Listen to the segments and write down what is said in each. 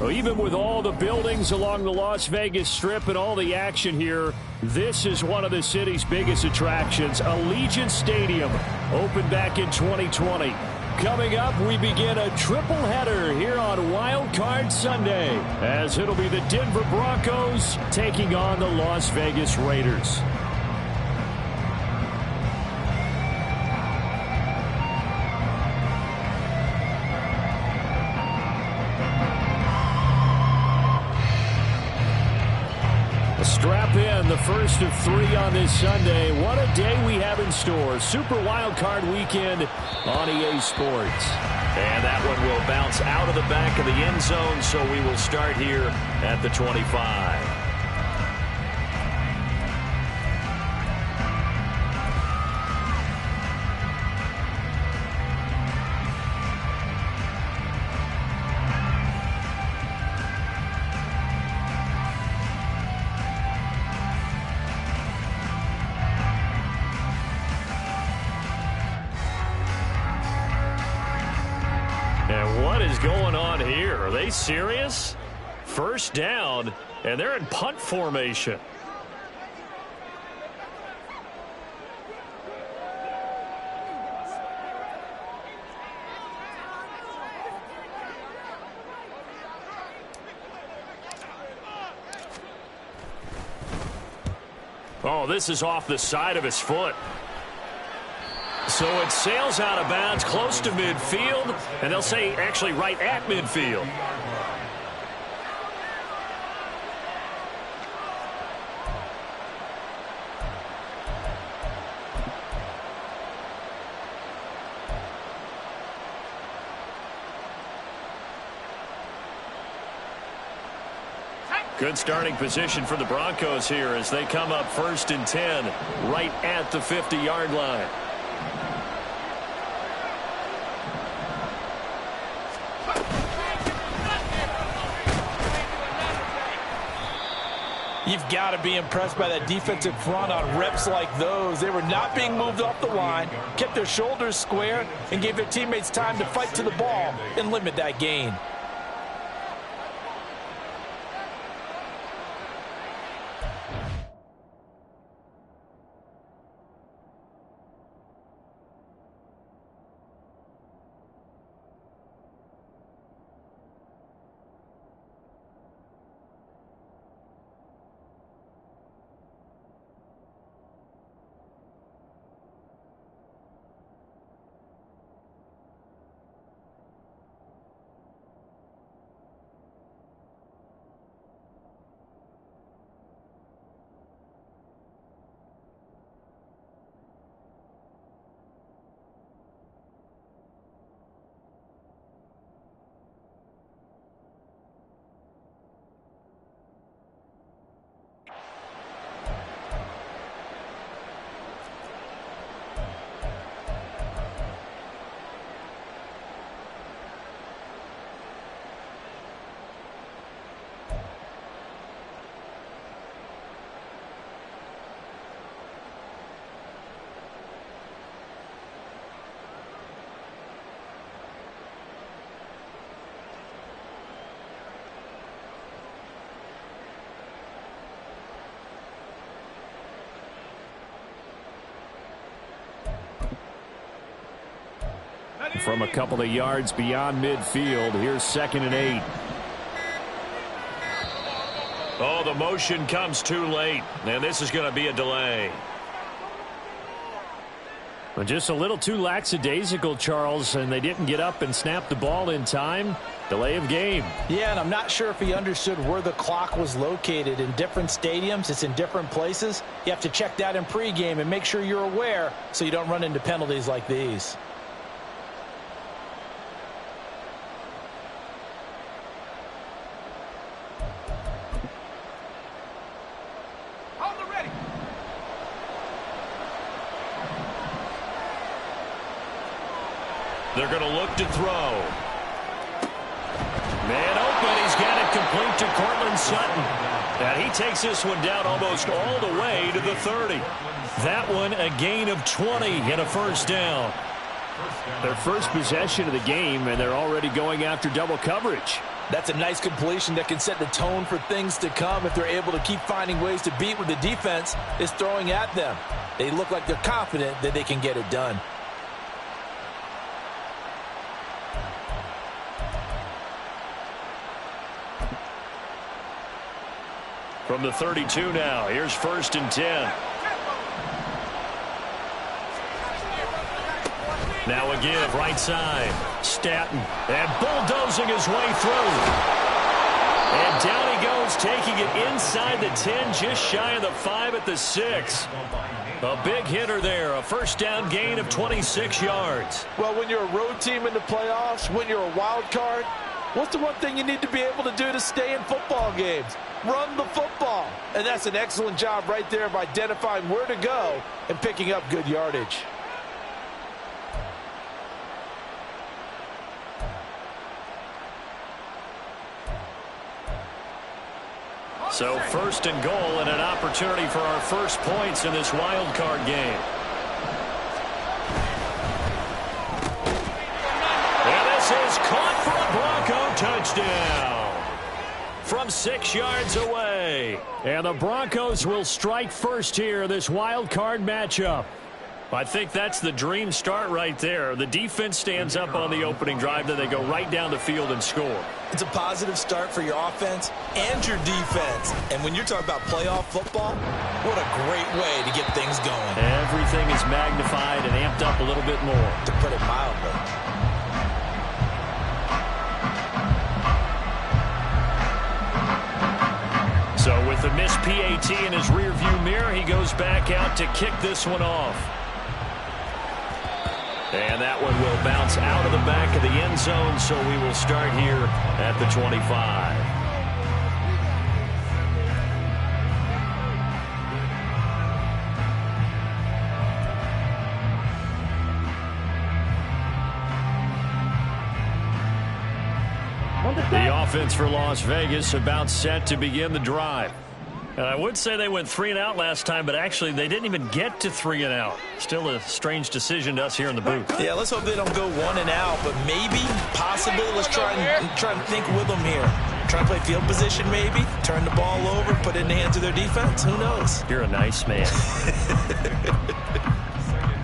Well, even with all the buildings along the Las Vegas Strip and all the action here, this is one of the city's biggest attractions. Allegiant Stadium opened back in 2020. Coming up, we begin a triple header here on Wild Card Sunday, as it'll be the Denver Broncos taking on the Las Vegas Raiders. Strap in, the first of 3 on this Sunday. What a day we have in store. Super Wild Card Weekend on EA Sports. And that one will bounce out of the back of the end zone, so we will start here at the 25. Going on here? Are they serious? First down, and they're in punt formation. Oh, this is off the side of his foot. So it sails out of bounds close to midfield, and they'll say actually right at midfield. Good starting position for the Broncos here as they come up 1st and 10 right at the 50-yard line. You've got to be impressed by that defensive front on reps like those. They were not being moved off the line, kept their shoulders square, and gave their teammates time to fight to the ball and limit that gain. From a couple of yards beyond midfield, here's 2nd and 8. Oh, the motion comes too late, and this is going to be a delay. Well, just a little too lackadaisical, Charles, and they didn't get up and snap the ball in time. Delay of game. Yeah, and I'm not sure if he understood where the clock was located. In different stadiums, it's in different places. You have to check that in pregame and make sure you're aware so you don't run into penalties like these. They're going to look to throw. Man open. He's got it complete to Courtland Sutton. And he takes this one down almost all the way to the 30. That one a gain of 20 and a first down. Their first possession of the game, and they're already going after double coverage. That's a nice completion that can set the tone for things to come if they're able to keep finding ways to beat what the defense is throwing at them. They look like they're confident that they can get it done. From the 32 now, here's 1st and 10. Now a give, right side. Staton, and bulldozing his way through. And down he goes, taking it inside the 10, just shy of the 5 at the 6. A big hitter there, a first down gain of 26 yards. Well, when you're a road team in the playoffs, when you're a wild card, what's the one thing you need to be able to do to stay in football games? Run the football. And that's an excellent job right there of identifying where to go and picking up good yardage. So 1st and goal and an opportunity for our first points in this wild card game. And this is caught for a Bronco touchdown from 6 yards away. And the Broncos will strike first here, this wild card matchup. I think that's the dream start right there. The defense stands up on the opening drive, then they go right down the field and score. It's a positive start for your offense and your defense. And when you're talking about playoff football, what a great way to get things going. Everything is magnified and amped up a little bit more. To put it mildly. So with the missed PAT in his rearview mirror, he goes back out to kick this one off. And that one will bounce out of the back of the end zone, so we will start here at the 25. The offense for Las Vegas about set to begin the drive. And I would say they went 3 and out last time, but actually they didn't even get to 3 and out. Still a strange decision to us here in the booth. Yeah, let's hope they don't go 1 and out, but maybe, possibly, let's try and think with them here. Try and play field position maybe, turn the ball over, put it in the hands of their defense. Who knows? You're a nice man.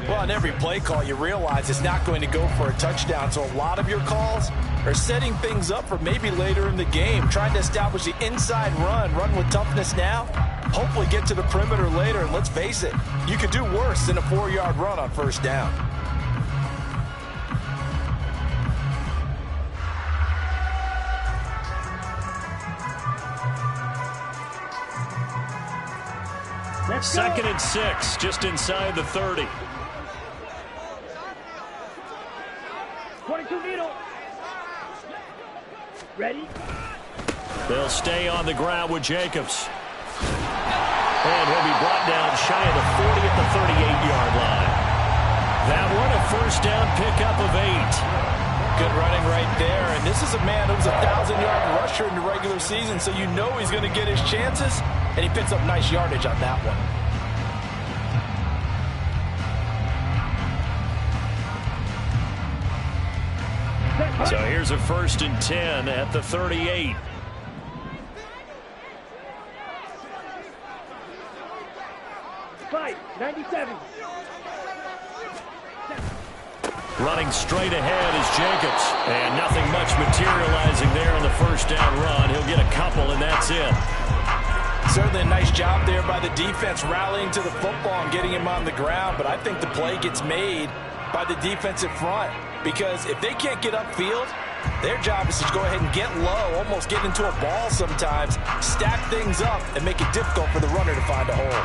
Well, on every play call, you realize it's not going to go for a touchdown, so a lot of your calls are setting things up for maybe later in the game, trying to establish the inside run with toughness now, hopefully get to the perimeter later, and let's face it, you could do worse than a 4-yard run on first down. Second and 6, just inside the 30. 22 needle. Ready? They'll stay on the ground with Jacobs. And he'll be brought down shy of the 40 at the 38-yard line. That one a first down pickup of 8. Good running right there, and this is a man who's a 1,000-yard rusher in the regular season, so you know he's going to get his chances, and he picks up nice yardage on that one. So here's a 1st and 10 at the 38. Fight, 97. Running straight ahead is Jacobs. And nothing much materializing there on the first down run. He'll get a couple, and that's it. Certainly a nice job there by the defense rallying to the football and getting him on the ground, but I think the play gets made by the defensive front, because if they can't get upfield, their job is to go ahead and get low, almost get into a ball sometimes, stack things up, and make it difficult for the runner to find a hole.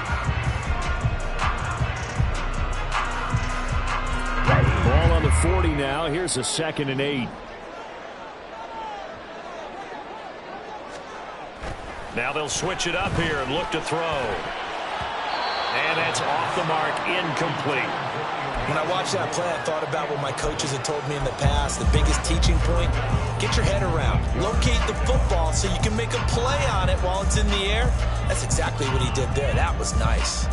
Ball on the 40 now. Here's a 2nd and 8. Now they'll switch it up here and look to throw. And that's off the mark, incomplete. When I watched that play, I thought about what my coaches had told me in the past. The biggest teaching point, get your head around. Locate the football so you can make a play on it while it's in the air. That's exactly what he did there. That was nice.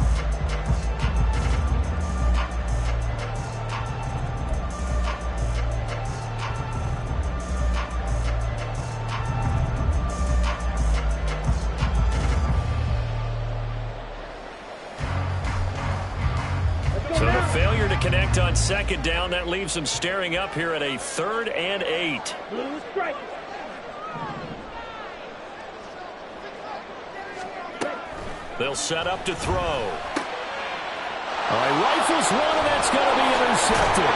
sacked on second down. That leaves them staring up here at a 3rd and 8. Blue strike. They'll set up to throw. All right, rifles one, and that's going to be intercepted.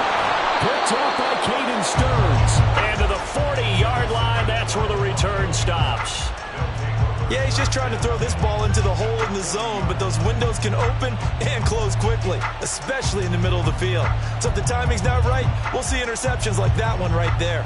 Picked off by Caden Stearns. And to the 40-yard line, that's where the return stops. Yeah, he's just trying to throw this ball into the hole in the zone, but those windows can open and close quickly, especially in the middle of the field. So if the timing's not right, we'll see interceptions like that one right there.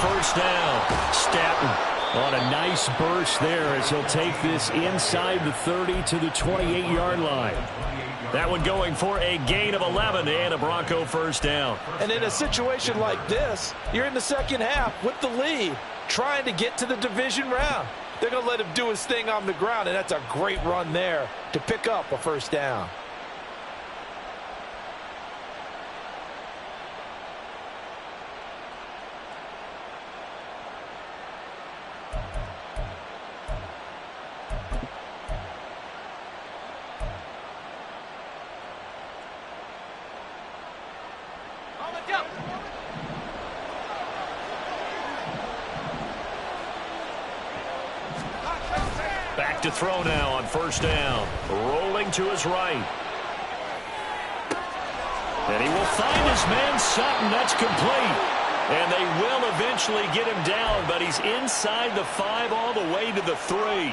First down. Staten on a nice burst there as he'll take this inside the 30 to the 28-yard line. That one going for a gain of 11 and a Bronco first down. And in a situation like this, you're in the second half with the lead, trying to get to the division round. They're going to let him do his thing on the ground, and that's a great run there to pick up a first down. Back to throw now on first down. Rolling to his right. And he will find his man Sutton. That's complete. And they will eventually get him down, but he's inside the 5 all the way to the 3.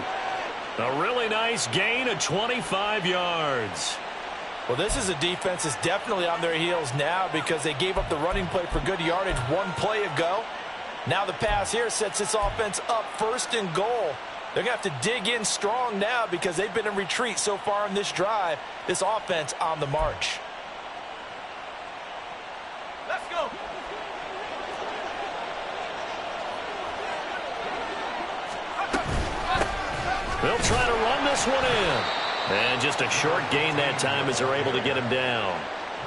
A really nice gain of 25 yards. Well, this is a defense that's definitely on their heels now because they gave up the running play for good yardage one play ago. Now the pass here sets this offense up 1st and goal. They're going to have to dig in strong now because they've been in retreat so far in this drive. This offense on the march. Let's go. They'll try to run this one in. And just a short gain that time as they're able to get him down.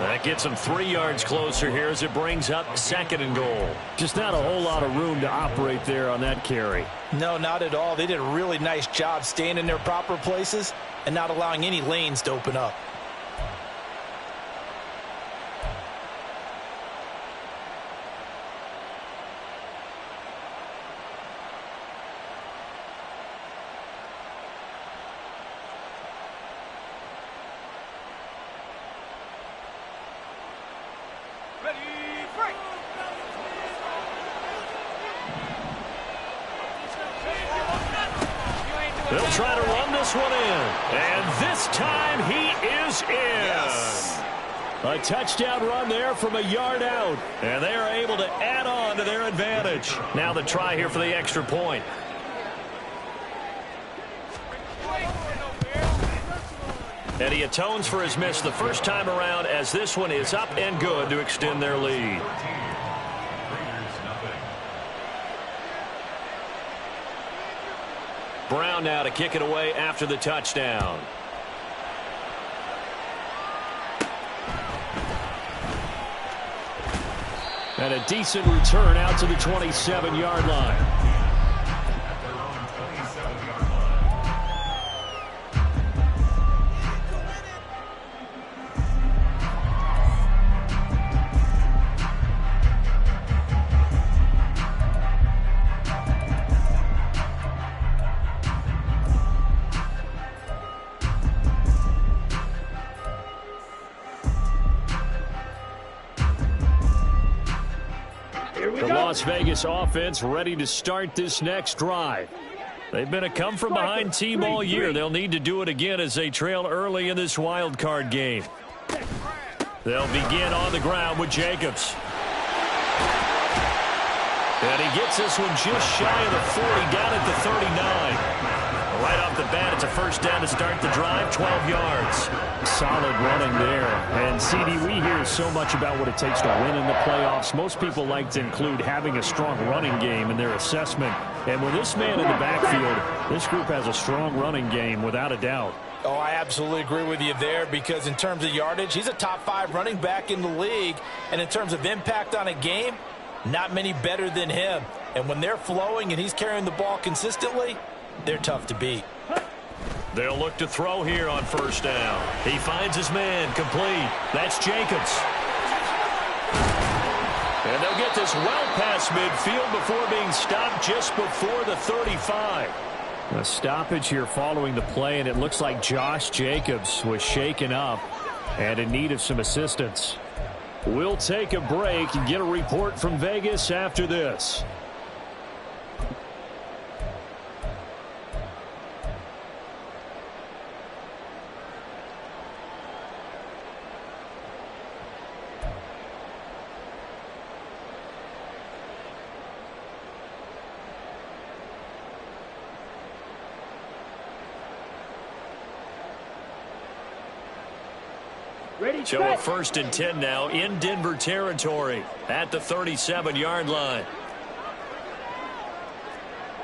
That gets them 3 yards closer here as it brings up 2nd and goal. Just not a whole lot of room to operate there on that carry. No, not at all. They did a really nice job staying in their proper places and not allowing any lanes to open up. They'll try to run this one in. And this time he is in. Yes. A touchdown run there from a yard out. And they are able to add on to their advantage. Now the try here for the extra point. And he atones for his miss the first time around as this one is up and good to extend their lead. Brown now to kick it away after the touchdown. And a decent return out to the 27-yard line. The Las Vegas offense ready to start this next drive. They've been a come-from-behind team all year. They'll need to do it again as they trail early in this wild card game. They'll begin on the ground with Jacobs. And he gets this one just shy of the 40, down at the 39. Right off the bat, it's a first down to start the drive, 12 yards. Solid running there. And, CD, we hear so much about what it takes to win in the playoffs. Most people like to include having a strong running game in their assessment. And with this man in the backfield, this group has a strong running game without a doubt. Oh, I absolutely agree with you there, because in terms of yardage, he's a top 5 running back in the league. And in terms of impact on a game, not many better than him. And when they're flowing and he's carrying the ball consistently, they're tough to beat. They'll look to throw here on first down. He finds his man, complete. That's Jacobs. And they'll get this well past midfield before being stopped just before the 35. A stoppage here following the play, and it looks like Josh Jacobs was shaken up and in need of some assistance. We'll take a break and get a report from Vegas after this. So a 1st and 10 now in Denver territory at the 37-yard line.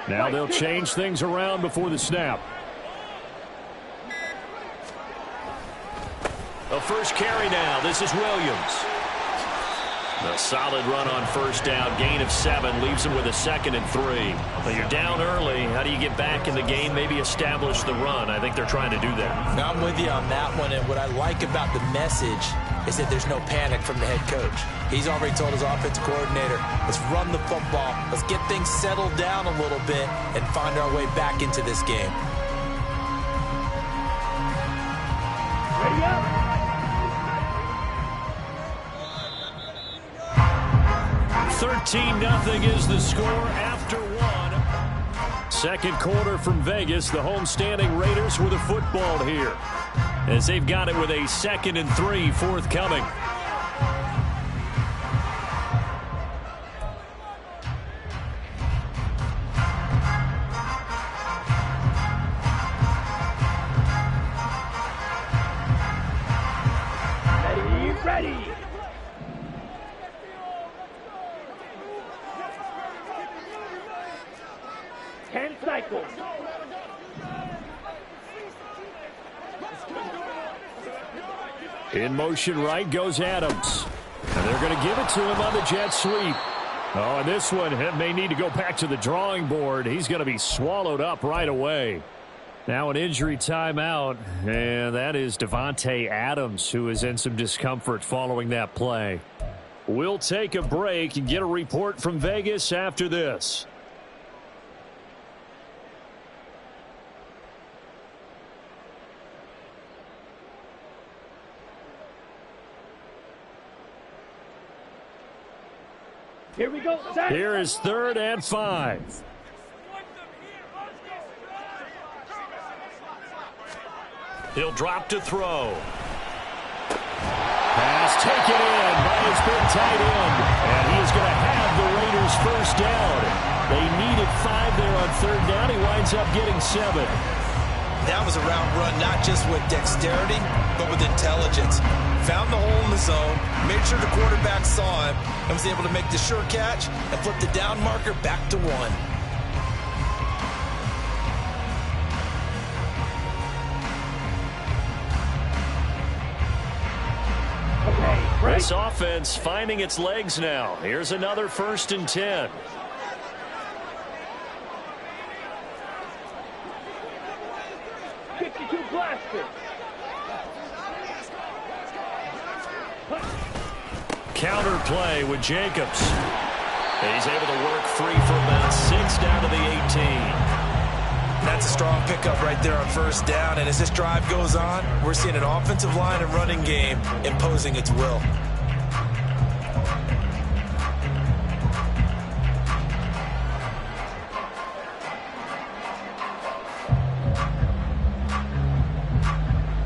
Now they'll change things around before the snap. A first carry now. This is Williams. A solid run on first down. Gain of 7 leaves him with a 2nd and 3. But you're down early. How do you get back in the game? Maybe establish the run. I think they're trying to do that. Now, I'm with you on that one. And what I like about the message is that there's no panic from the head coach. He's already told his offensive coordinator, let's run the football. Let's get things settled down a little bit and find our way back into this game. Ready up. 13-0 is the score after 1. Second quarter from Vegas. The homestanding Raiders with a football here, as they've got it with a 2nd and 3 forthcoming. Ready. 10 cycles. In motion right goes Adams. And they're going to give it to him on the jet sweep. Oh, and this one may need to go back to the drawing board. He's going to be swallowed up right away. Now an injury timeout, and that is Davante Adams, who is in some discomfort following that play. We'll take a break and get a report from Vegas after this. Here we go. Set. Here is 3rd and 5. He'll drop to throw. Pass taken in by his big tight end. And he is going to have the Raiders first down. They needed 5 there on 3rd down. He winds up getting 7. That was a route run not just with dexterity, but with intelligence. Found the hole in the zone, made sure the quarterback saw him, and was able to make the sure catch and flip the down marker back to 1. This offense finding its legs now. Here's another 1st and 10. Blaster. Counter play with Jacobs. He's able to work free for about 6 down to the 18. That's a strong pickup right there on 1st down. And as this drive goes on, we're seeing an offensive line and running game imposing its will.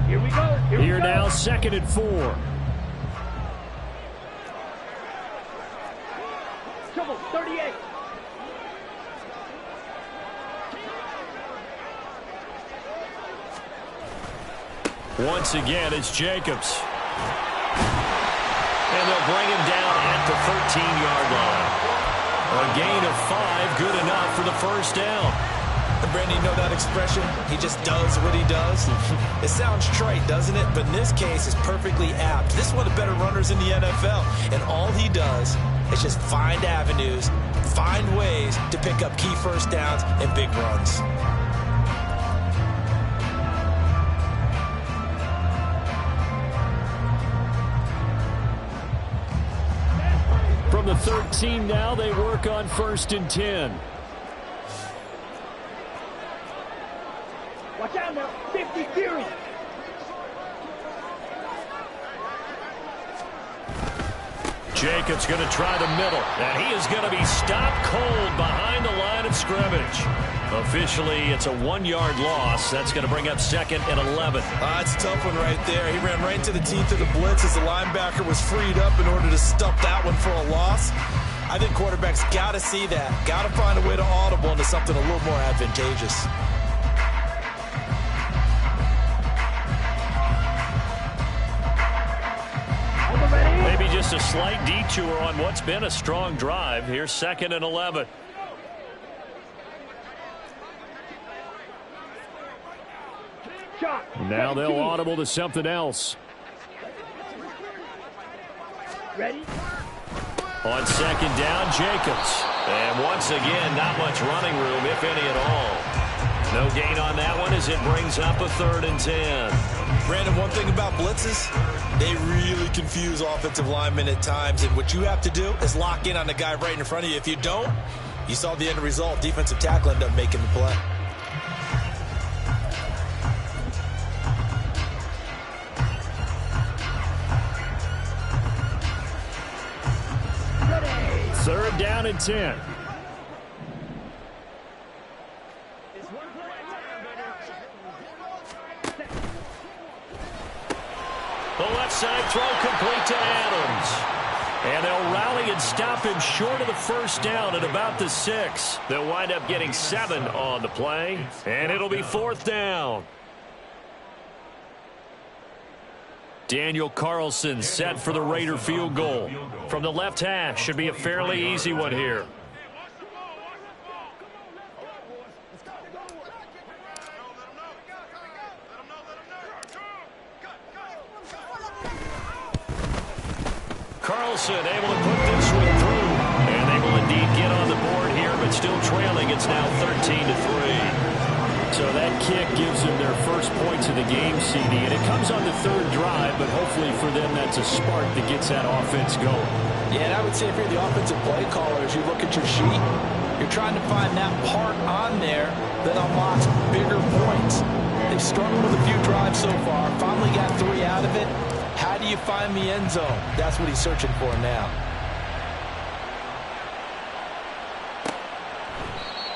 Here we go. Here now, 2nd and 4. Trouble, 38. Once again, it's Jacobs. And they'll bring him down at the 13-yard line. A gain of 5, good enough for the first down. And Brandon, you know that expression? He just does what he does. It sounds trite, doesn't it? But in this case, it's perfectly apt. This is one of the better runners in the NFL. And all he does is just find avenues, find ways to pick up key first downs and big runs. From the 13 now, they work on 1st and 10. Watch out now. 50 Fury. Jacobs going to try the middle, and he is going to be stopped cold behind the line of scrimmage. Officially, it's a 1-yard loss. That's going to bring up 2nd and 11. It's a tough one right there. He ran right into the teeth of the blitz as the linebacker was freed up in order to stop that one for a loss. I think quarterbacks got to see that. Got to find a way to audible into something a little more advantageous. Maybe just a slight detour on what's been a strong drive. Here's 2nd and 11. Now they'll audible to something else. Ready? On 2nd down, Jacobs. And once again, not much running room, if any at all. No gain on that one as it brings up a 3rd and 10. Brandon, one thing about blitzes, they really confuse offensive linemen at times. And what you have to do is lock in on the guy right in front of you. If you don't, you saw the end result. Defensive tackle ended up making the play. Third down and 10. The left side throw complete to Adams. And they'll rally and stop him short of the first down at about the 6. They'll wind up getting 7 on the play. And it'll be 4th down. Daniel Carlson set for the Raider field goal. From the left hash, should be a fairly easy one here. Carlson able to put this one through. And they will indeed get on the board here, but still trailing. It's now 13-3. So that kick gives them their first points of the game, CD. And it comes on the 3rd drive, but hopefully for them that's a spark that gets that offense going. Yeah, and I would say if you're the offensive play caller, as you look at your sheet, you're trying to find that part on there that unlocks bigger points. They've struggled with a few drives so far, finally got 3 out of it. How do you find the end zone? That's what he's searching for now.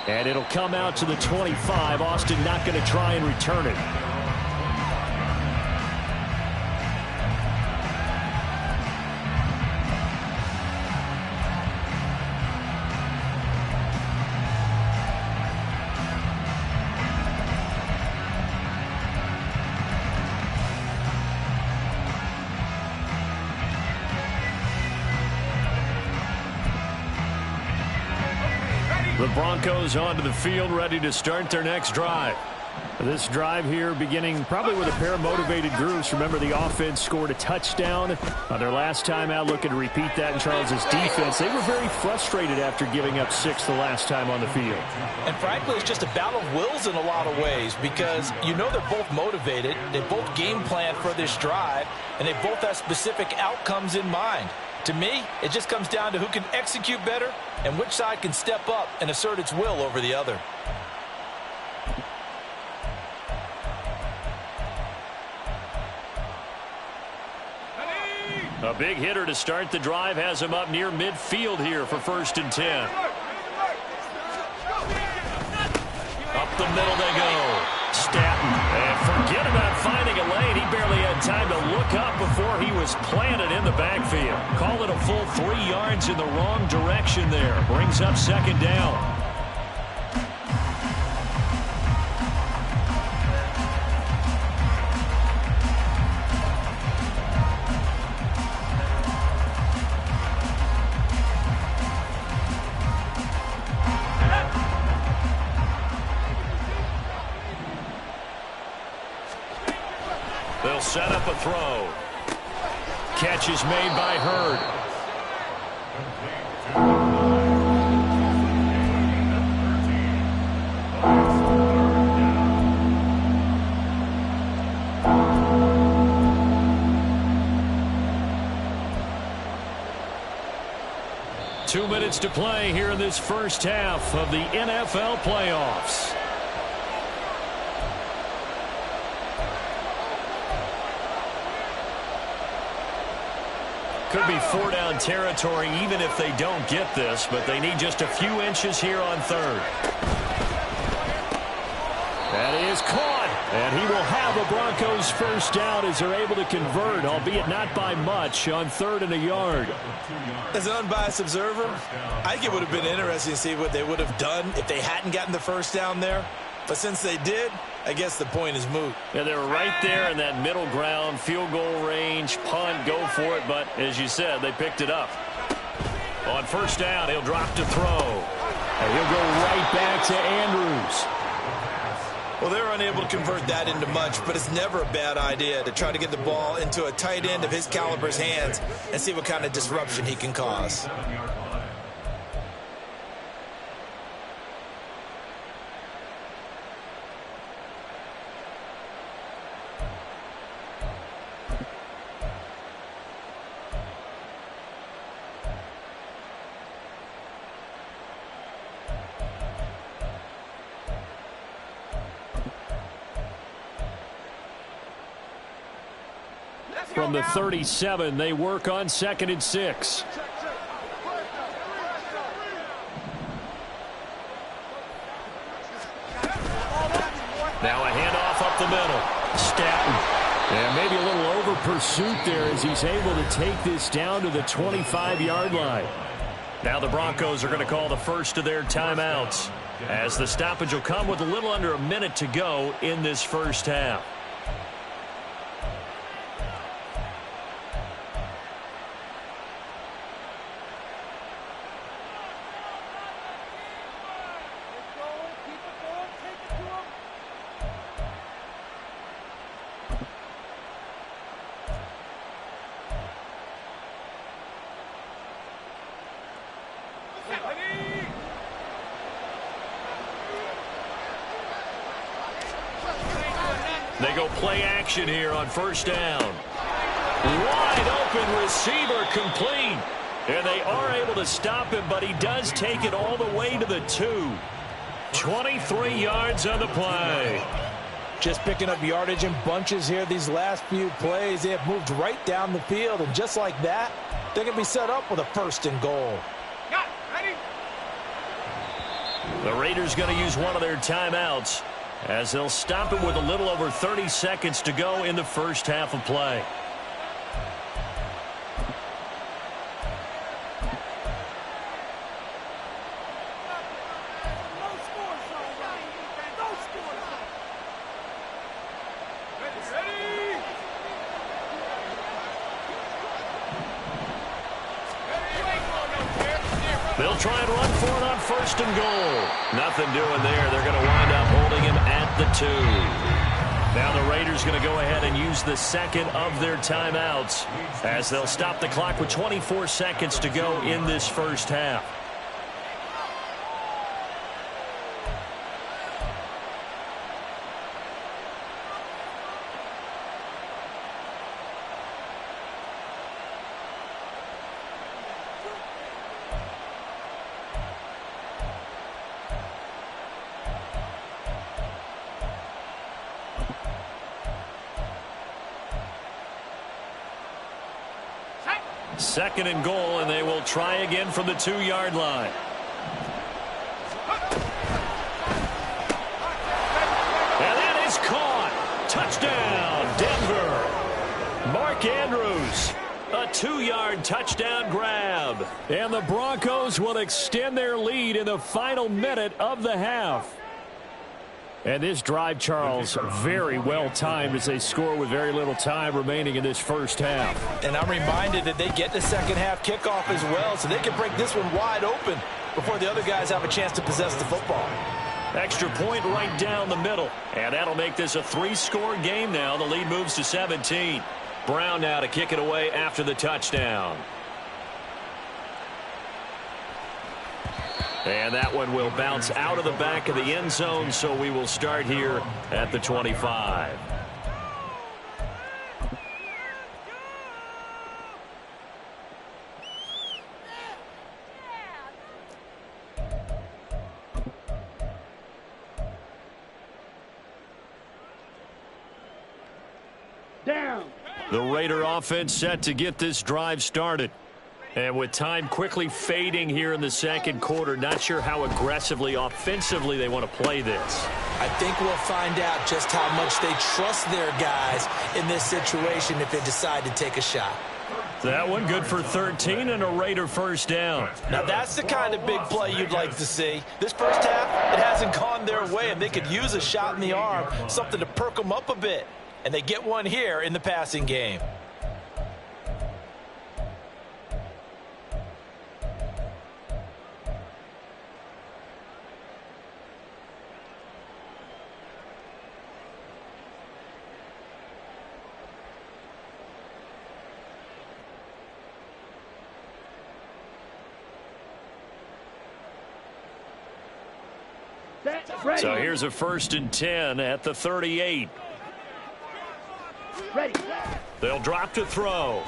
And it'll come out to the 25. Austin not going to try and return it. The Broncos onto the field, ready to start their next drive. This drive here beginning probably with a pair of motivated groups. Remember, the offense scored a touchdown on their last time out, looking to repeat that in Charles's defense. They were very frustrated after giving up 6 the last time on the field. And frankly, it's just a battle of wills in a lot of ways because you know they're both motivated. They both game plan for this drive, and they both have specific outcomes in mind. To me, it just comes down to who can execute better and which side can step up and assert its will over the other. A big hitter to start the drive has him up near midfield here for 1st and 10. Up the middle they go. Staton. And forget about finding a lane. He barely had time to look up before he was planted in the backfield. Call it a full 3 yards in the wrong direction there. Brings up 2nd down. They'll set up a throw. Catch is made by Hurd. Two minutes to play here in this first half of the NFL playoffs. Could be four-down territory even if they don't get this, but they need just a few inches here on third. That is caught, and he will have a Broncos first down as they're able to convert, albeit not by much, on 3rd and a yard. As an unbiased observer, I think it would have been interesting to see what they would have done if they hadn't gotten the first down there. But since they did, I guess the point is moot. Yeah, they were right there in that middle ground, field goal range, punt, go for it. But as you said, they picked it up. On first down, he'll drop to throw. And he'll go right back to Andrews. Well, they were unable to convert that into much, but it's never a bad idea to try to get the ball into a tight end of his caliber's hands and see what kind of disruption he can cause. From the 37, they work on 2nd and 6. Now a handoff up the middle. Staten. And maybe a little over pursuit there as he's able to take this down to the 25-yard line. Now the Broncos are going to call the first of their timeouts, as the stoppage will come with a little under a minute to go in this first half. They go play action here on first down. Wide open receiver complete. And they are able to stop him, but he does take it all the way to the 2. 23 yards on the play. Just picking up yardage in bunches here these last few plays. They have moved right down the field, and just like that, they can be set up with a 1st and goal. The Raiders going to use one of their timeouts, as they'll stop it with a little over 30 seconds to go in the first half of play. They'll try and run for it on 1st and goal. Nothing doing there. They're going to wind up holding him at the 2. Now the Raiders going to go ahead and use the second of their timeouts, as they'll stop the clock with 24 seconds to go in this first half. Second and goal, and they will try again from the 2-yard line. And that is caught. Touchdown, Denver. Mark Andrews, a 2-yard touchdown grab. And the Broncos will extend their lead in the final minute of the half. And this drive, Charles, very well timed as they score with very little time remaining in this first half. And I'm reminded that they get the second half kickoff as well, so they can break this one wide open before the other guys have a chance to possess the football. Extra point right down the middle. And that'll make this a 3-score game now. The lead moves to 17. Brown now to kick it away after the touchdown. And that one will bounce out of the back of the end zone, so we will start here at the 25. Down. The Raider offense set to get this drive started. And with time quickly fading here in the second quarter, not sure how aggressively, offensively they want to play this. I think we'll find out just how much they trust their guys in this situation if they decide to take a shot. That one good for 13 and a Raider first down. Now that's the kind of big play you'd like to see. This first half, it hasn't gone their way, and they could use a shot in the arm, something to perk them up a bit. And they get one here in the passing game. Ready. So here's a 1st and 10 at the 38. Ready. They'll drop to throw.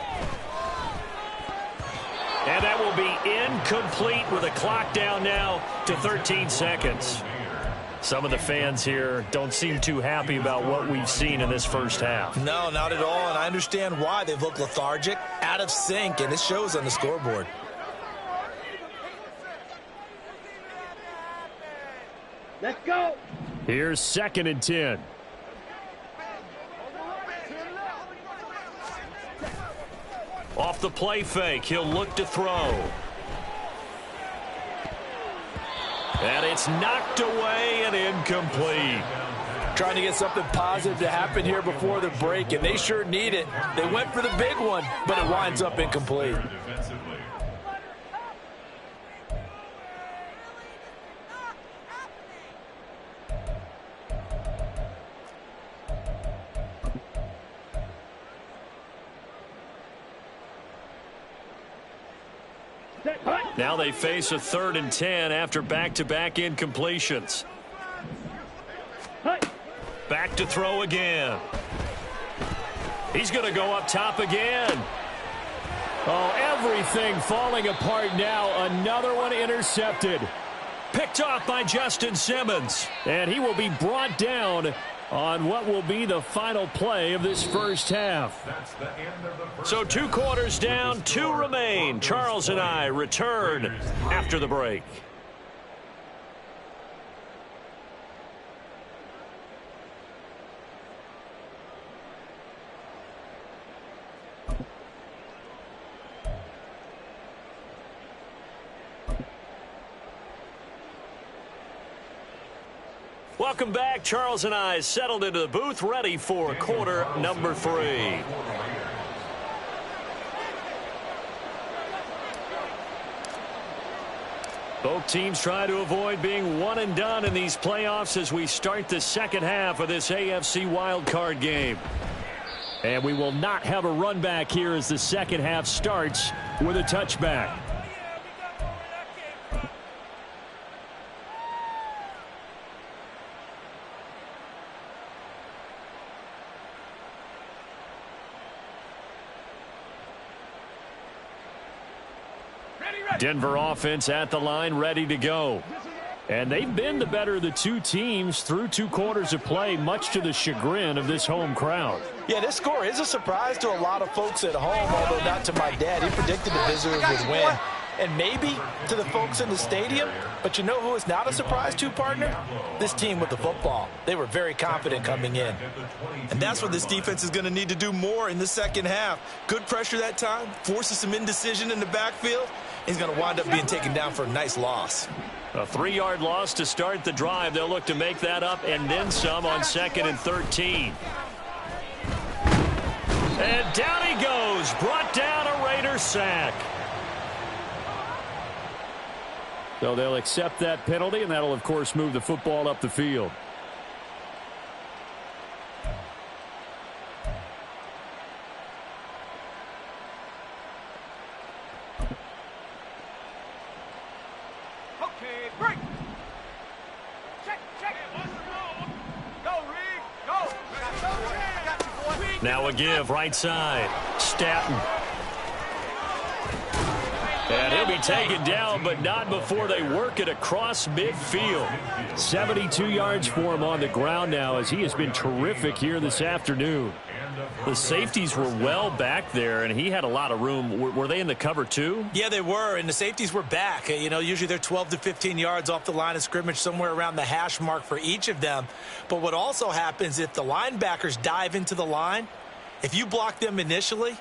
And that will be incomplete with a clock down now to 13 seconds. Some of the fans here don't seem too happy about what we've seen in this first half. No, not at all, and I understand why. They've looked lethargic, out of sync, and it shows on the scoreboard. Let's go. Here's 2nd and 10. Off the play fake, he'll look to throw. And it's knocked away and incomplete. Trying to get something positive to happen here before the break, and they sure need it. They went for the big one, but it winds up incomplete. Now they face a 3rd and 10 after back-to-back incompletions. Back to throw again. He's going to go up top again. Oh, everything falling apart now. Another one intercepted. Picked off by Justin Simmons. And he will be brought down on what will be the final play of this first half. So 2 quarters down, 2 remain. Charles and I return after the break. Welcome back. Charles and I settled into the booth, ready for quarter number 3. Both teams try to avoid being one and done in these playoffs as we start the second half of this AFC wildcard game. And we will not have a run back here as the second half starts with a touchback. Denver offense at the line, ready to go. And they've been the better of the 2 teams through 2 quarters of play, much to the chagrin of this home crowd. Yeah, this score is a surprise to a lot of folks at home, although not to my dad. He predicted the visitors would win. And maybe to the folks in the stadium, but you know who is not a surprise to, partner? This team with the football. They were very confident coming in. And that's what this defense is going to need to do more in the second half. Good pressure that time, forces some indecision in the backfield. He's going to wind up being taken down for a nice loss. A 3-yard loss to start the drive. They'll look to make that up and then some on 2nd and 13. And down he goes. Brought down, a Raider sack. So they'll accept that penalty, and that'll, of course, move the football up the field. Okay, break. Check. Go, Reed. Go. I got you, boy. Now a give right side. Staton. And he'll be taken down, but not before they work it across midfield. 72 yards for him on the ground now, as he has been terrific here this afternoon. The safeties were well back there, and he had a lot of room. Were they in the cover too? Yeah, they were, and the safeties were back. You know, usually they're 12 to 15 yards off the line of scrimmage, somewhere around the hash mark for each of them. But what also happens if the linebackers dive into the line, if you block them initially,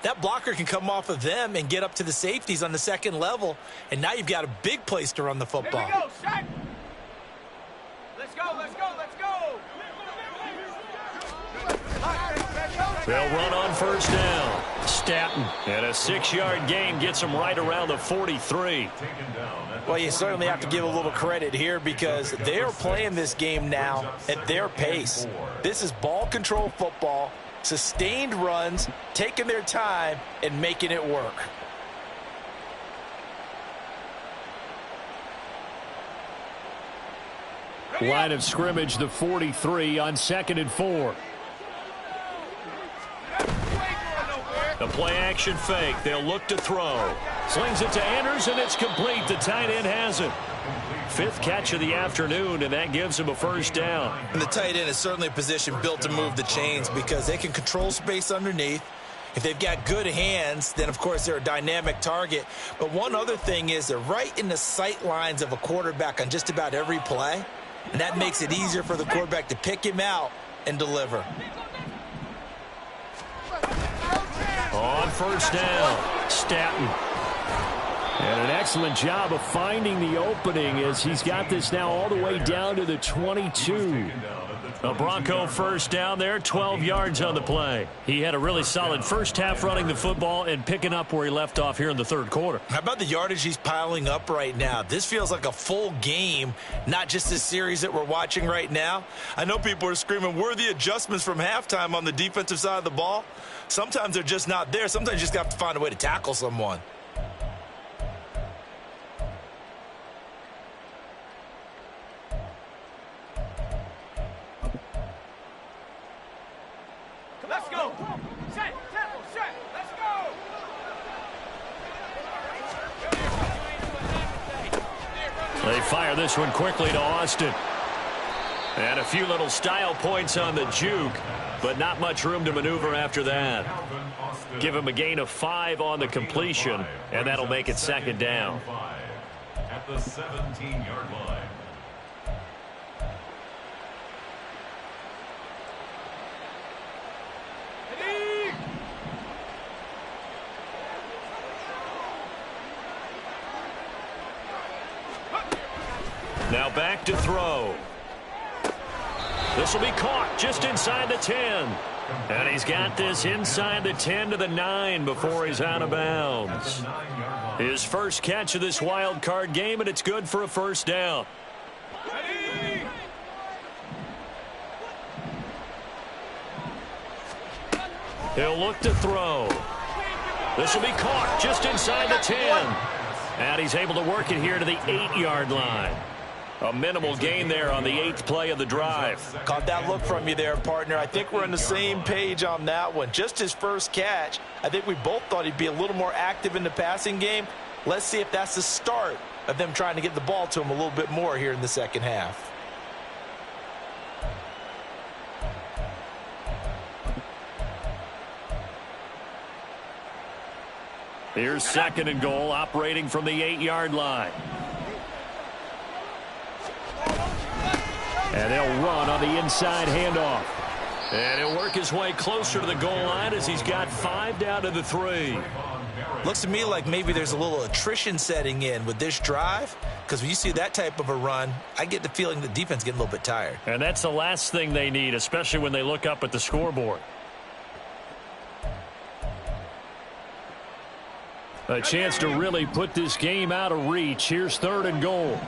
that blocker can come off of them and get up to the safeties on the second level, and now you've got a big place to run the football. Here we go, Shaq. Let's go. They'll run on first down. Staton. And a 6-yard gain gets them right around the 43. Well, you certainly have to give a little credit here because they're playing this game now at their pace. This is ball control football, sustained runs, taking their time, and making it work. Line of scrimmage, the 43 on 2nd and 4. The play-action fake. They'll look to throw. Slings it to Anderson. It's complete. The tight end has it. 5th catch of the afternoon, and that gives him a first down. And the tight end is certainly a position built to move the chains because they can control space underneath. If they've got good hands, then, of course, they're a dynamic target. But one other thing is they're right in the sight lines of a quarterback on just about every play, and that makes it easier for the quarterback to pick him out and deliver. On first down, Staton. And an excellent job of finding the opening as he's got this now all the way down to the 22. A Bronco first down there, 12 yards on the play. He had a really solid first half running the football and picking up where he left off here in the third quarter. How about the yardage he's piling up right now? This feels like a full game, not just this series that we're watching right now. I know people are screaming, where are the adjustments from halftime on the defensive side of the ball? Sometimes they're just not there. Sometimes you just have to find a way to tackle someone. Let's go. Set, tackle, set. Let's go. They fire this one quickly to Austin. And a few little style points on the juke, but not much room to maneuver after that. Give him a gain of 5 on the completion, and that'll make it 2nd down. At the 17-yard line. Now back to throw. This will be caught just inside the 10. And he's got this inside the 10 to the 9 before he's out of bounds. His first catch of this wild card game, and it's good for a first down. He'll look to throw. This will be caught just inside the 10. And he's able to work it here to the 8-yard line. A minimal gain there on the 8th play of the drive. Caught that look from you there, partner. I think we're on the same page on that one. Just his first catch. I think we both thought he'd be a little more active in the passing game. Let's see if that's the start of them trying to get the ball to him a little bit more here in the second half. Here's 2nd and goal, operating from the 8-yard line. And they'll run on the inside handoff. And he'll work his way closer to the goal line as he's got 5 down to the 3. Looks to me like maybe there's a little attrition setting in with this drive, because when you see that type of a run, I get the feeling the defense getting a little bit tired. And that's the last thing they need, especially when they look up at the scoreboard. A chance to really put this game out of reach. Here's 3rd and goal.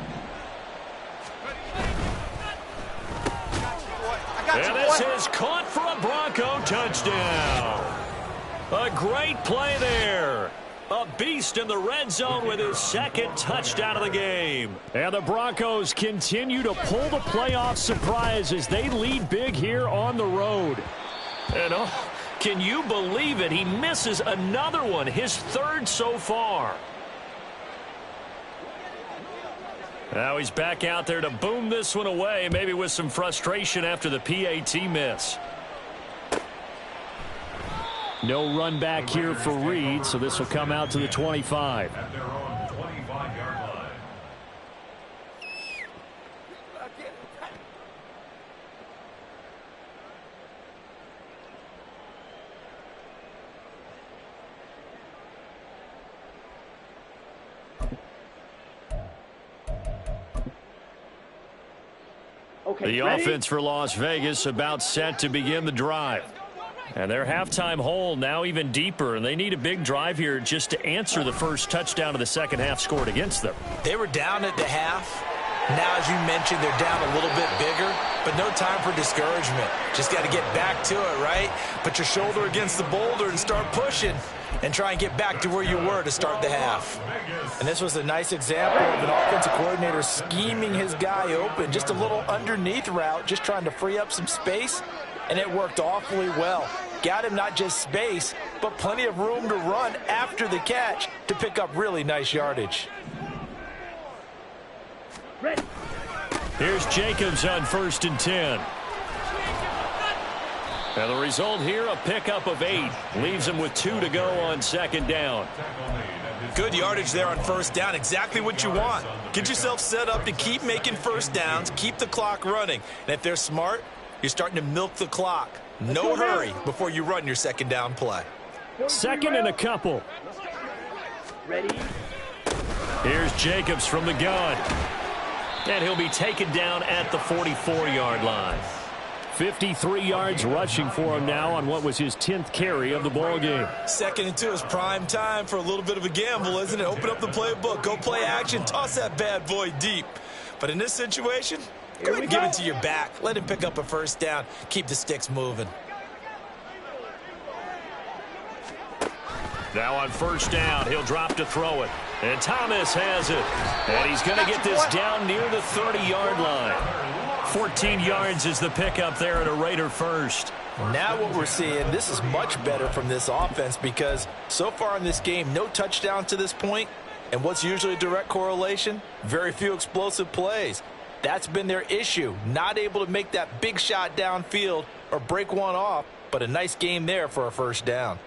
And this is caught for a Bronco touchdown. A great play there. A beast in the red zone with his 2nd touchdown of the game. And the Broncos continue to pull the playoff surprise as they lead big here on the road. And can you believe it? He misses another one, his 3rd so far. Now he's back out there to boom this one away, maybe with some frustration after the PAT miss. No run back here for Reed, so this will come out to the 25. At their own 25-yard line. Okay, The ready? offense for Las Vegas about set to begin the drive. And their halftime hole now even deeper, and they need a big drive here just to answer the first touchdown of the second half scored against them. They were down at the half. Now, as you mentioned, they're down a little bit bigger, but no time for discouragement. Just got to get back to it, right? Put your shoulder against the boulder and start pushing and try and get back to where you were to start the half. And this was a nice example of an offensive coordinator scheming his guy open, just a little underneath route, just trying to free up some space, and it worked awfully well. Got him not just space, but plenty of room to run after the catch to pick up really nice yardage. Ready. Here's Jacobs on 1st and 10. And the result here, a pickup of 8. Leaves him with 2 to go on 2nd down. Good yardage there on 1st down. Exactly what you want. Get yourself set up to keep making 1st downs, keep the clock running. And if they're smart, you're starting to milk the clock. No hurry before you run your 2nd down play. 2nd and a couple. Ready. Here's Jacobs from the gun. And he'll be taken down at the 44-yard line. 53 yards rushing for him now on what was his 10th carry of the ball game. 2nd and 2 is prime time for a little bit of a gamble, isn't it? Open up the playbook, go play action, toss that bad boy deep. But in this situation, go ahead and give it to your back. Let him pick up a 1st down. Keep the sticks moving. Now on 1st down, he'll drop to throw it. And Thomas has it. And he's going to get this down near the 30-yard line. 14 yards is the pickup there at a Raider 1st. Now what we're seeing, this is much better from this offense because so far in this game, no touchdown to this point. And what's usually a direct correlation? Very few explosive plays. That's been their issue. Not able to make that big shot downfield or break one off, but a nice game there for a 1st down.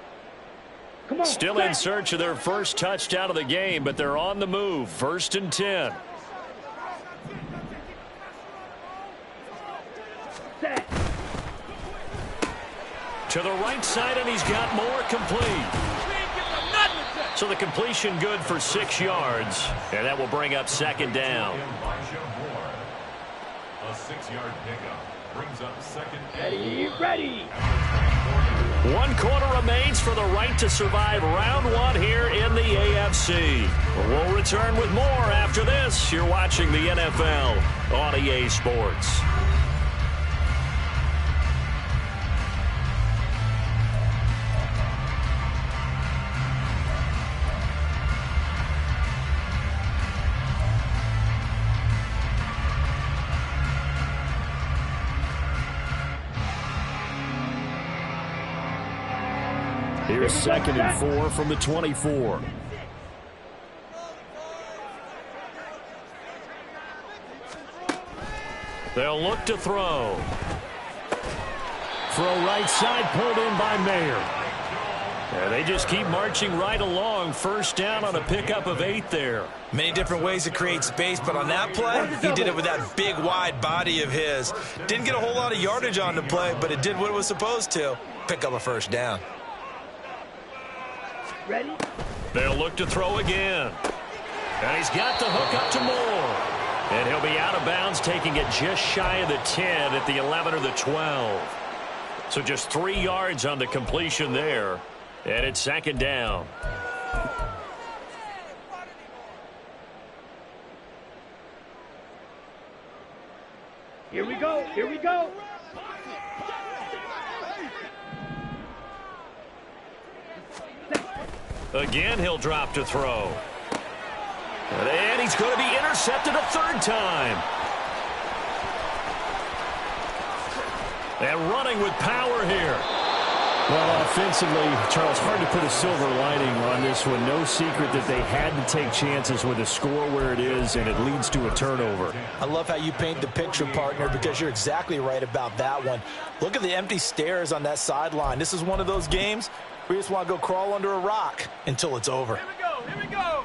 Come on, Still in search of their first touchdown of the game, but they're on the move. 1st and 10. set. To the right side, and he's got more complete. So the completion good for 6 yards, and that will bring up 2nd down. A 6-yard pickup brings up 2nd and Ready, ready. 1 quarter remains for the right to survive round 1 here in the AFC. We'll return with more after this. You're watching the NFL on EA Sports. Here's 2nd and 4 from the 24. They'll look to throw. Throw right side, pulled in by Mayer. And they just keep marching right along. 1st down on a pickup of 8 there. Many different ways to create space, but on that play, he did it with that big, wide body of his. Didn't get a whole lot of yardage on the play, but it did what it was supposed to. Pick up a 1st down. Ready? They'll look to throw again. And he's got the hook up to Moore. And he'll be out of bounds, taking it just shy of the 10 at the 11 or the 12. So just 3 yards on the completion there. And it's 2nd down. Here we go. Here we go. Again, he'll drop to throw. And he's going to be intercepted a third time. And running with power here. Well, offensively, Charles, hard to put a silver lining on this one. No secret that they had to take chances with a score where it is, and it leads to a turnover. I love how you paint the picture, partner, because you're exactly right about that one. Look at the empty stares on that sideline. This is one of those games where you just want to go crawl under a rock until it's over. Here we go. Here we go.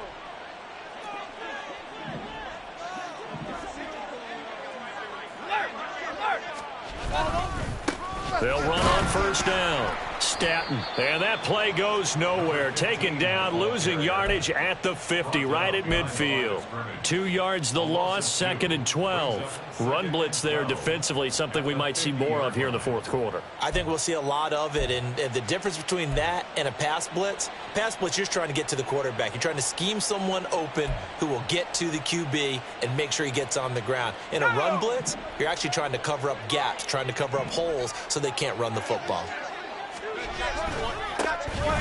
They'll run on first down. Staton. And that play goes nowhere. Taken down, losing yardage at the 50, right at midfield. 2 yards the loss, 2nd and 12. Run blitz there defensively, something we might see more of here in the fourth quarter. I think we'll see a lot of it, and the difference between that and a pass blitz, you're just trying to get to the quarterback. You're trying to scheme someone open who will get to the QB and make sure he gets on the ground. In a run blitz, you're actually trying to cover up gaps, trying to cover up holes so they can't run the football.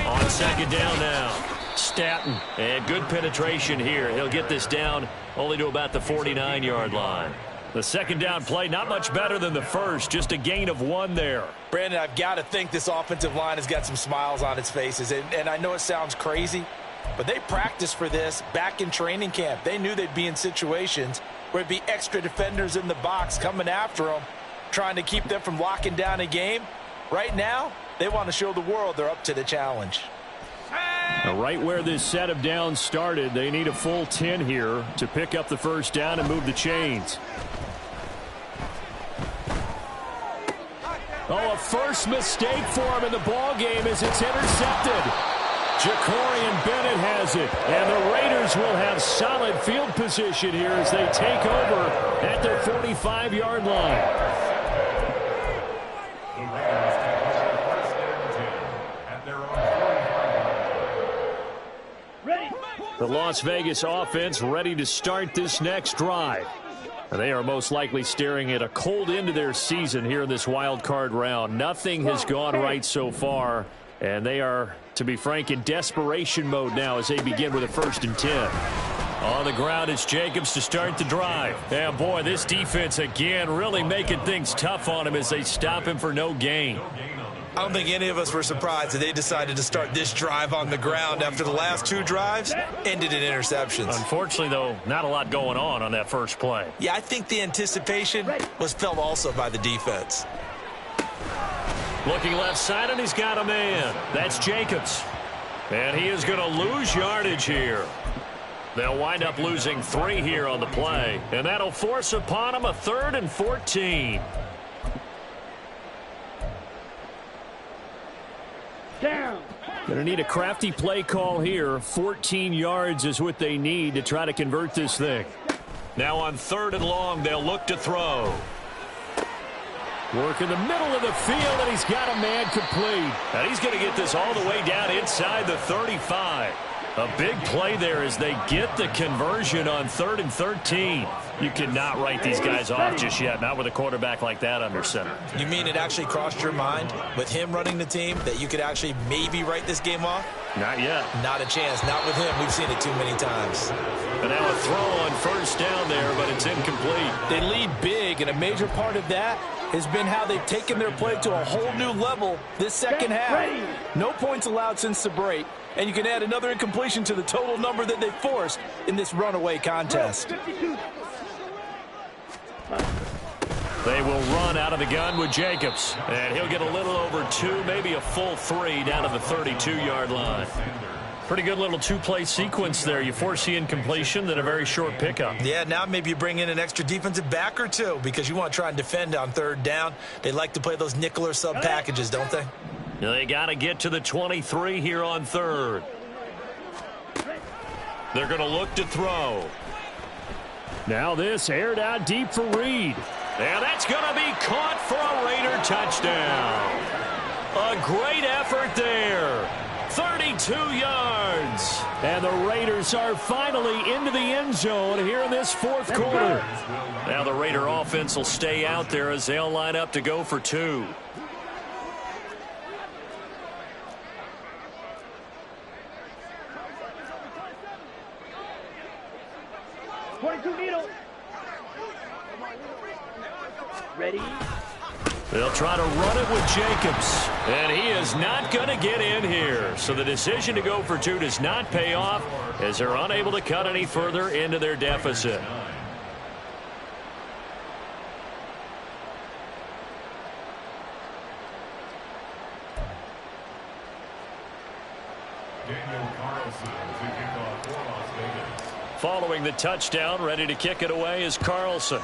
On second down now, Staton. And good penetration here. He'll get this down only to about the 49-yard line. The second down play, not much better than the first, just a gain of 1 there. Brandon, I've got to think this offensive line has got some smiles on its faces. And I know it sounds crazy, but they practiced for this back in training camp. They knew they'd be in situations where it'd be extra defenders in the box coming after them, trying to keep them from locking down a game. Right now, they want to show the world they're up to the challenge. Now, right where this set of downs started, they need a full 10 here to pick up the first down and move the chains. Oh, a first mistake for him in the ball game as it's intercepted. Jacorian Bennett has it, and the Raiders will have solid field position here as they take over at their 45-yard line. The Las Vegas offense ready to start this next drive. And they are most likely staring at a cold end to their season here in this wild card round. Nothing has gone right so far, and they are, to be frank, in desperation mode now as they begin with a 1st and 10. On the ground, it's Jacobs to start the drive. And boy, this defense again really making things tough on him as they stop him for no gain. I don't think any of us were surprised that they decided to start this drive on the ground after the last 2 drives ended in interceptions. Unfortunately, though, not a lot going on that first play. Yeah, I think the anticipation was felt also by the defense. Looking left side, and he's got a man. That's Jacobs. And he is going to lose yardage here. They'll wind up losing 3 here on the play. And that'll force upon him a 3rd and 14. Down. Going to need a crafty play call here. 14 yards is what they need to try to convert this thing. Now on 3rd and long, they'll look to throw. Work in the middle of the field, and he's got a man complete. And he's going to get this all the way down inside the 35. A big play there as they get the conversion on 3rd and 13. You cannot write these guys off just yet, not with a quarterback like that under center. You mean it actually crossed your mind with him running the team that you could actually maybe write this game off? Not yet. Not a chance. Not with him. We've seen it too many times. And now a throw on 1st down there, but it's incomplete. They lead big, and a major part of that has been how they've taken their play to a whole new level this second half. No points allowed since the break, and you can add another incompletion to the total number that they forced in this runaway contest. They will run out of the gun with Jacobs, and he'll get a little over 2, maybe a full 3 down to the 32-yard line. Pretty good little 2-play sequence there. You force the incompletion, then a very short pickup. Yeah, now maybe you bring in an extra defensive back or 2 because you want to try and defend on 3rd down. They like to play those nickel or sub packages, don't they? They got to get to the 23 here on 3rd. They're going to look to throw. Now this aired out deep for Reed. And that's going to be caught for a Raider touchdown. A great effort there. 32 yards. And the Raiders are finally into the end zone here in this fourth quarter. Now the Raider offense will stay out there as they'll line up to go for 2. Ready? They'll try to run it with Jacobs. And he is not going to get in here. So the decision to go for 2 does not pay off as they're unable to cut any further into their deficit. Daniel Carlson to kick off for Las Vegas. Following the touchdown, ready to kick it away is Carlson.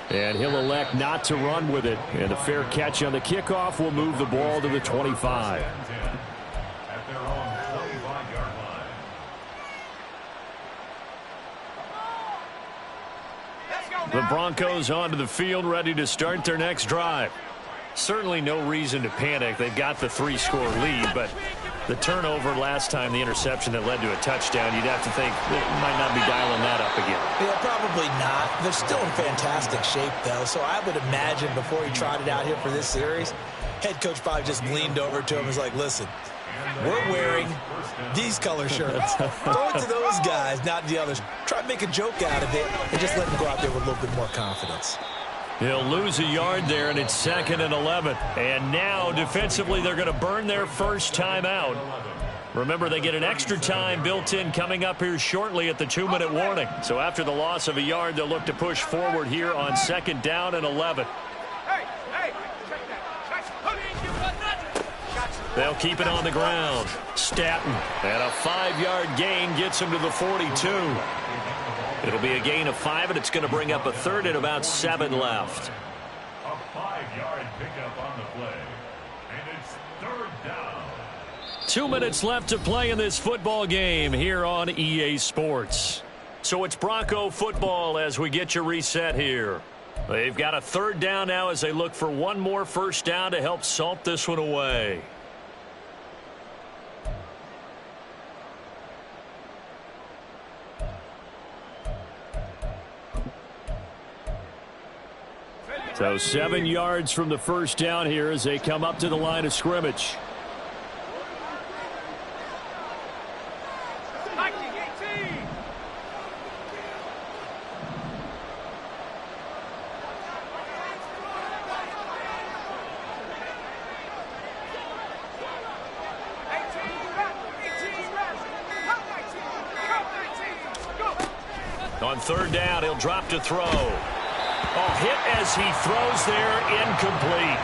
And he'll elect not to run with it. And a fair catch on the kickoff will move the ball to the 25. At their own 25-yard line. The Broncos onto the field, ready to start their next drive. Certainly no reason to panic. They've got the 3-score lead, but the turnover last time, the interception that led to a touchdown, you'd have to think they might not be dialing that up again. Yeah, probably not. They're still in fantastic shape, though, so I would imagine before he trotted out here for this series, head coach probably just leaned over to him and was like, listen, we're wearing these color shirts. Throw it to those guys, not the others. Try to make a joke out of it and just let them go out there with a little bit more confidence. He'll lose a yard there, and it's 2nd and 11. And now, defensively, they're going to burn their first time out. Remember, they get an extra time built in coming up here shortly at the 2-minute warning. So after the loss of a yard, they'll look to push forward here on 2nd down and 11. They'll keep it on the ground. Staton, and a 5-yard gain gets him to the 42. It'll be a gain of 5, and it's going to bring up a 3rd and about 7 left. A 5-yard pickup on the play. And it's 3rd down. 2 minutes left to play in this football game here on EA Sports. So it's Bronco football as we get you reset here. They've got a 3rd down now as they look for one more first down to help salt this one away. So 7 yards from the first down here as they come up to the line of scrimmage. On 3rd down, he'll drop to throw. Oh, hit as he throws there, incomplete.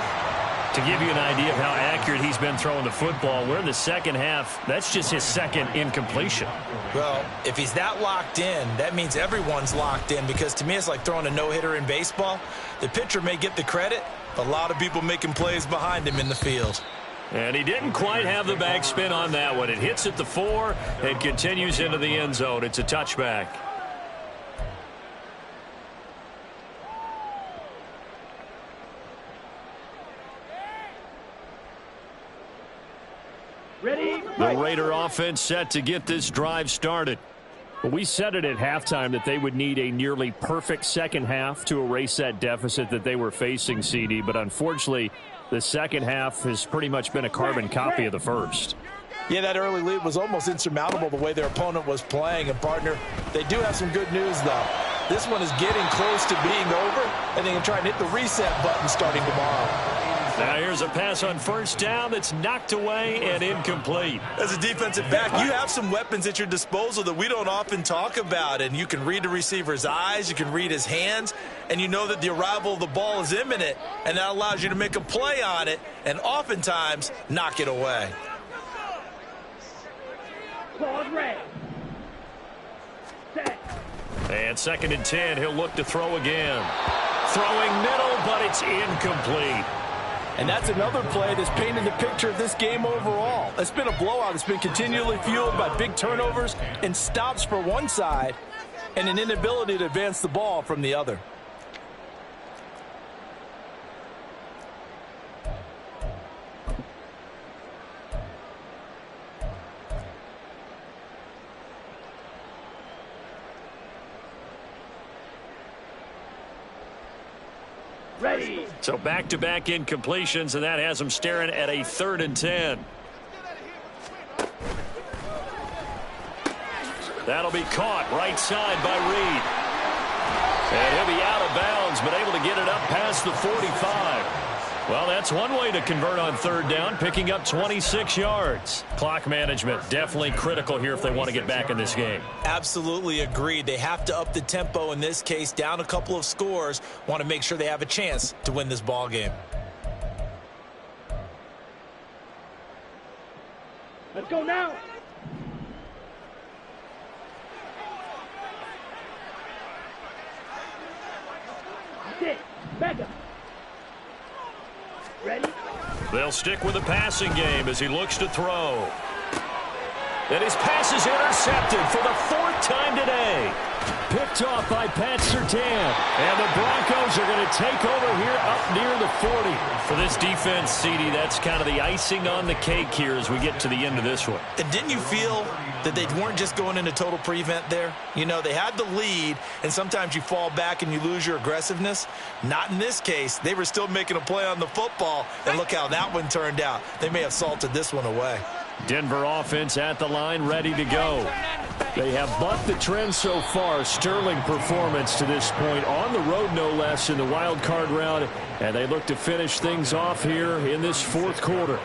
To give you an idea of how accurate he's been throwing the football, we're in the second half. That's just his 2nd incompletion. Well, if he's that locked in, that means everyone's locked in, because to me it's like throwing a no-hitter in baseball. The pitcher may get the credit, but a lot of people making plays behind him in the field. And he didn't quite have the backspin on that one. It hits at the 4 and continues into the end zone. It's a touchback. Ready? The Raider offense set to get this drive started. We said it at halftime that they would need a nearly perfect second half to erase that deficit that they were facing, CD. But unfortunately, the second half has pretty much been a carbon copy of the first. Yeah, that early lead was almost insurmountable the way their opponent was playing. And, partner, they do have some good news, though. This one is getting close to being over, and they can try and hit the reset button starting tomorrow. Now here's a pass on first down that's knocked away and incomplete. As a defensive back, you have some weapons at your disposal that we don't often talk about, and you can read the receiver's eyes, you can read his hands, and you know that the arrival of the ball is imminent, and that allows you to make a play on it and oftentimes knock it away. Claws red. Set. And 2nd and 10, he'll look to throw again. Throwing middle, but it's incomplete. And that's another play that's painted the picture of this game overall. It's been a blowout. It's been continually fueled by big turnovers and stops for one side and an inability to advance the ball from the other. Ready. So back-to-back incompletions, and that has them staring at a 3rd and 10. That'll be caught right side by Reed. And he'll be out of bounds, but able to get it up past the 45. Well, that's one way to convert on 3rd down, picking up 26 yards. Clock management definitely critical here if they want to get back in this game. Absolutely agreed. They have to up the tempo in this case, down a couple of scores. Want to make sure they have a chance to win this ball game. Let's go now. Sit. Back up. Ready? They'll stick with the passing game as he looks to throw. And his pass is intercepted for the 4th time today. Picked off by Pat Surtain. And the Broncos are going to take over here up near the 40. For this defense, CD, that's kind of the icing on the cake here as we get to the end of this one. And didn't you feel that they weren't just going into total prevent there? You know, they had the lead, and sometimes you fall back and you lose your aggressiveness. Not in this case. They were still making a play on the football, and look how that one turned out. They may have salted this one away. Denver offense at the line, ready to go. They have bucked the trend so far. Sterling performance to this point, on the road no less in the wild card round, and they look to finish things off here in this 4th quarter.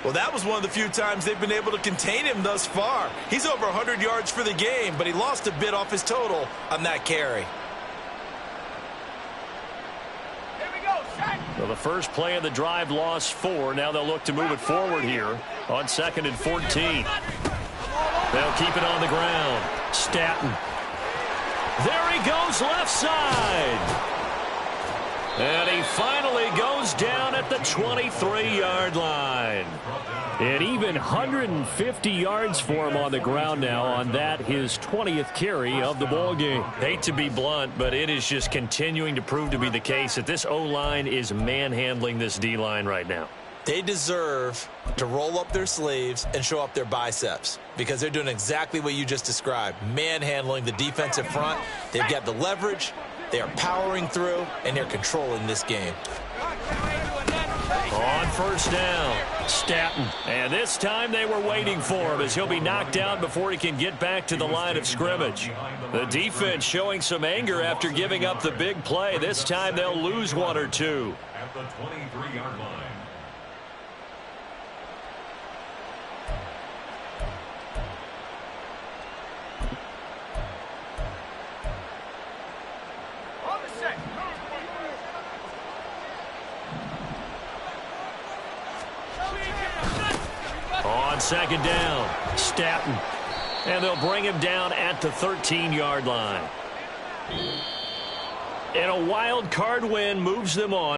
Well, that was one of the few times they've been able to contain him thus far. He's over 100 yards for the game, but he lost a bit off his total on that carry. Well, the first play of the drive lost 4. Now they'll look to move it forward here on 2nd and 14. They'll keep it on the ground. Staton. There he goes left side. And he finally goes down at the 23-yard line. And even 150 yards for him on the ground now on that, his 20th carry of the ball game. Hate to be blunt, but it is just continuing to prove to be the case that this O-line is manhandling this D-line right now. They deserve to roll up their sleeves and show up their biceps because they're doing exactly what you just described, manhandling the defensive front. They've got the leverage, they are powering through, and they're controlling this game. On 1st down, Staton. And this time they were waiting for him as he'll be knocked out before he can get back to the line of scrimmage. The defense showing some anger after giving up the big play. This time they'll lose 1 or 2. At the 23-yard line. On 2nd down, Staton. And they'll bring him down at the 13-yard line. And a wild card win moves them on.